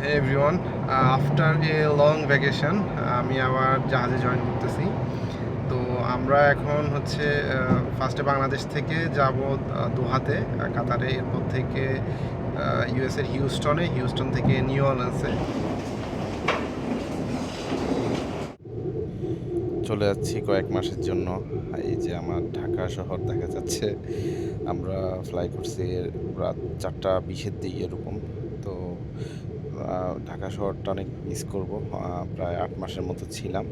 Hey everyone, after a long vacation আমি আবার জাহাজে জয়েন করতেছি। তো আমরা এখন হচ্ছে ফার্স্টে বাংলাদেশ থেকে যাব দোহাতে, কাতারে, এরপর থেকে ইউএসের হিউস্টন থেকে নিউ অরলিন্সে চলে যাচ্ছি কয়েক মাসের জন্য। এই যে আমার ঢাকা শহর দেখা যাচ্ছে। আমরা ফ্লাই করছি রাত 4:20-এর দিকে এরকম। তো ঢাকা শহরটা অনেক মিস করব। প্রায় 8 মাসের মতো ছিলাম।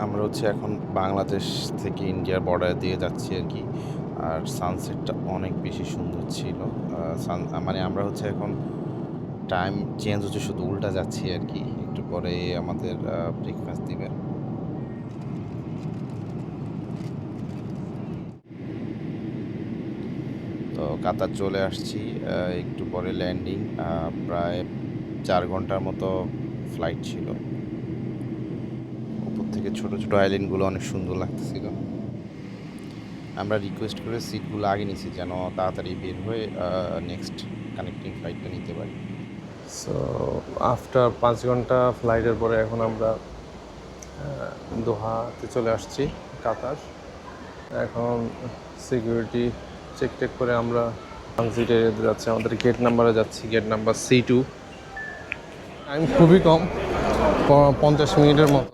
আমরা হচ্ছে এখন বাংলাদেশ থেকে ইন্ডিয়ার বর্ডার দিয়ে যাচ্ছি আর কি। আর সানসেটটা অনেক বেশি সুন্দর ছিল। মানে আমরা হচ্ছে এখন টাইম চেঞ্জ হচ্ছে, শুধু উল্টা যাচ্ছি আর কি। একটু পরে আমাদের ব্রেকফাস্ট দিবে। তো কাতার চলে আসছি, একটু পরে ল্যান্ডিং। প্রায় 4 ঘন্টার মতো ফ্লাইট ছিল। উপর থেকে ছোট ছোট আইল্যান্ডগুলো অনেক সুন্দর লাগতেছিল। আমরা রিকোয়েস্ট করে সিটগুলো আগে নিছি যেন তাড়াতাড়ি বের হয়ে নেক্সট কানেক্টিং ফ্লাইটটা নিতে পারি। সো আফটার 5 ঘন্টা ফ্লাইটের পরে এখন আমরা দোহাতে চলে আসছি, কাতার। এখন সিকিউরিটি চেক করে আমরা ট্রানজিট এরিয়াতে যাচ্ছি, আমাদের গেট নাম্বারে যাচ্ছি, গেট নাম্বার C2। টাইম খুবই কম, 50 মিনিটের মতো।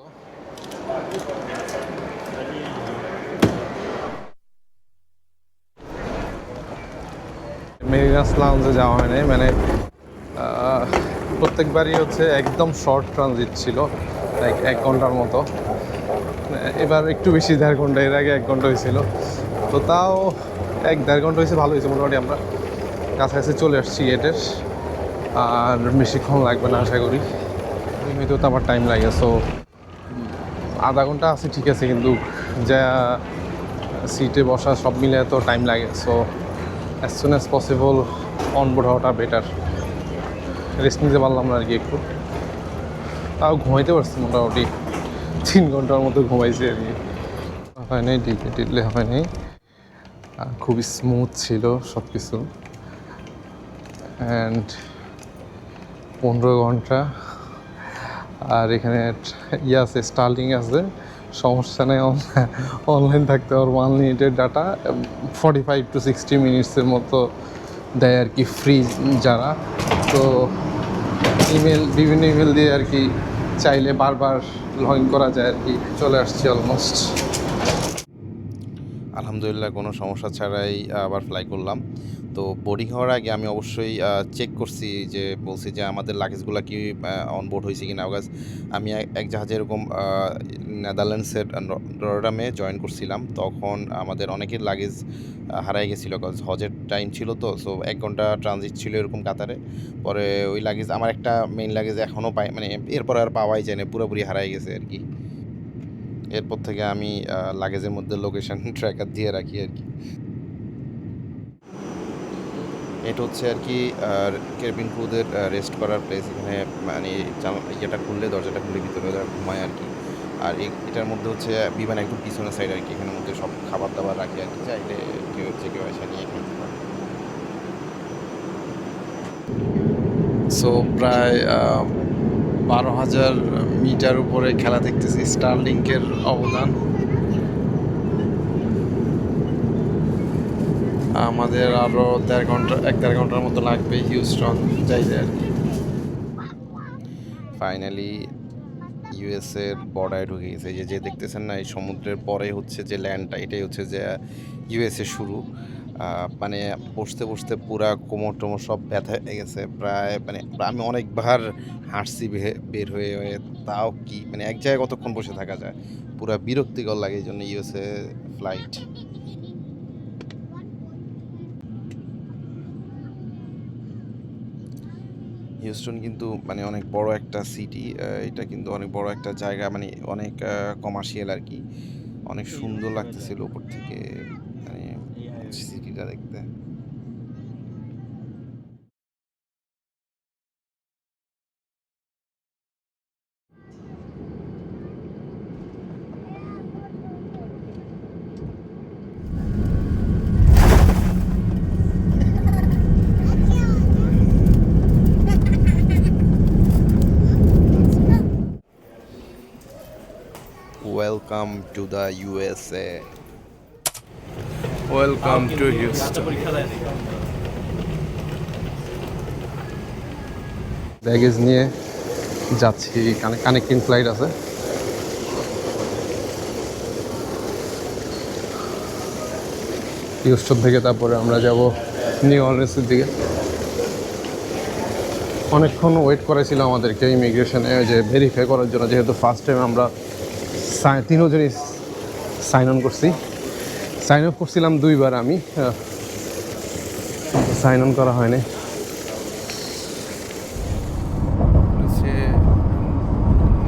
মেরিনাস লাউঞ্জে যাওয়া হয় নাই, মানে প্রত্যেকবারই হচ্ছে একদম শর্ট ট্রানজিট ছিল, লাইক 1 ঘন্টার মতো। এবার একটু বেশি, 1.5 ঘন্টা, এর আগে 1 ঘন্টা হয়েছিল। তো তাও 1-1.5 ঘন্টা হয়েছে, ভালো হয়েছে মোটামুটি। আমরা কাছাকাছি চলে আসছি গেটের, আর বেশিক্ষণ লাগবে না আশা করি। হয়তো তো আবার টাইম লাগে, সো আধা ঘন্টা আছে ঠিক আছে, কিন্তু যা সিটে বসা সব মিলে তো টাইম লাগে। So as soon as possible onboard হওয়াটা বেটার। রেস্ট নিতে পারলাম না আর কি একটু, তাও ঘুমাইতে পারছি মোটামুটি 3 ঘন্টার মতো ঘুমাইছি আর কি। হয় নাই, টিটলে হয় নাই। খুবই স্মুথ ছিল সব কিছু। অ্যান্ড 15 ঘন্টা। আর এখানে আছে, স্টার্লিং আছে, সমস্যা নেই। অনলাইন থাকতে পারবো, আনলিমিটেড ডাটা 45 to 60 মিনিটসের মতো দেয় আর কি, ফ্রি যারা। তো বিভিন্ন ইমেল দিয়ে আর কি চাইলে বারবার লগ ইন করা যায় আর কি। চলে আসছি অলমোস্ট। আলহামদুলিল্লাহ কোনো সমস্যা ছাড়াই আবার ফ্লাই করলাম। তো বোর্ডিং হওয়ার আগে আমি অবশ্যই চেক করছি, যে বলছি যে আমাদের লাগেজগুলো কি অনবোর্ড হয়েছে কি না। বিকজ আমি এক জাহাজে এরকম নেদারল্যান্ডসের রটারডামে জয়েন করছিলাম, তখন আমাদের অনেকের লাগেজ হারাই গেছিলো, বিকজ হজের টাইম ছিল। তো সো 1 ঘন্টা ট্রানজিট ছিল এরকম কাতারে। পরে ওই লাগেজ, আমার একটা মেইন লাগেজ এখনও পাই, মানে এরপর আর পাওয়াই যায় না, পুরোপুরি হারাই গেছে আর কি। এরপর থেকে আমি লাগেজের মধ্যে লোকেশন ট্র্যাকার দিয়ে রাখি আর কি। এটা হচ্ছে আর কি কেবিন ক্রুদের রেস্ট করার প্লেস। এখানে মানে ইয়েটা খুললে, দরজাটা খুললে ভিতরে ওরা ঘুমায় আর কি। আর এটার মধ্যে হচ্ছে বিমান একদম পিছনের সাইড আর কি, এখানের মধ্যে সব খাবার দাবার রাখি আর কি, চাইলে কেউ এসে নিয়ে খেতে পারে। সো প্রায় 12,000 মিটার উপরে খেলা দেখতেছি, স্টারলিংকের অবদান। আমাদের আরও 1-1.5 ঘন্টার মতো লাগবে হিউস্টন যাইতে আর কি। ফাইনালি ইউএসের বর্ডারে ঢুকে গেছে। এই যে দেখতেছেন না, এই সমুদ্রের পরে হচ্ছে যে ল্যান্ডটা, এটাই হচ্ছে যে ইউএসএ শুরু। মানে বসতে বসতে পুরা কোমর টোমর সব ব্যথা হয়ে গেছে প্রায়। মানে আমি অনেকবার হাঁটছি বের হয়ে হয়ে, তাও কি মানে এক জায়গায় কতক্ষণ বসে থাকা যায়, পুরা বিরক্তিকর লাগে। এই জন্য ইউএসএ ফ্লাইট। হিউস্টন কিন্তু মানে অনেক বড় একটা সিটি। এটা কিন্তু অনেক বড় একটা জায়গা, মানে অনেক কমার্শিয়াল আর কি। অনেক সুন্দর লাগতেছিল উপর থেকে, মানে সিটিটা দেখতে। Welcome to the USA. Welcome to Houston. Baggage নিয়ে যাচ্ছি, কানেক্টিং ফ্লাইট আছে। হিউস্টন থেকে তারপরে আমরা যাব নিউ অর্লিন্সের দিকে। অনেকক্ষণ ওয়েট করেছিল আমাদেরকে ইমিগ্রেশনে যে ভেরিফাই করার জন্য, যেহেতু ফার্স্ট টাইম আমরা তিনজনই সাইন অন করছি। সাইন আপ করছিলাম 2বার, আমি সাইন অন করা হয়নি।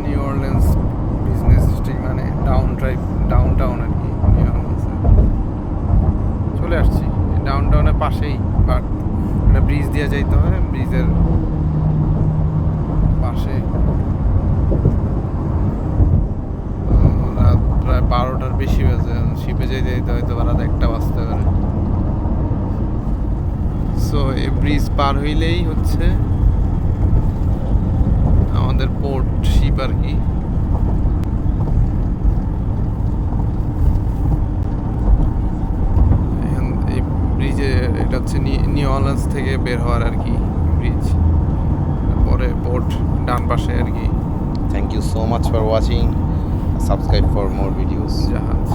নিউ অর্লিন্স বিজনেস ডিস্ট্রিক্ট, মানে ডাউন টাউন আর কি। নিউ অর্লিন্সে চলে আসছি, ডাউন টাউনের পাশেই, বাট একটা ব্রিজ দিয়ে যাইতে হয়, ব্রিজের পাশে। রাত প্রায় 12টার বেশি বাজে, শিপে যেতে হয়তো রাত 1টা বাজতে পারে। সো এই ব্রিজ পার হইলেই হচ্ছে আমাদের পোর্ট শিপ আর কি। এই ব্রিজে, এটা হচ্ছে নিউ অর্লিন্স থেকে বের হওয়ার আর কি ব্রিজ, পরে পোর্ট ডান পাশে আর কি। Thank you so much for watching. Subscribe for more videos. জাহাজ।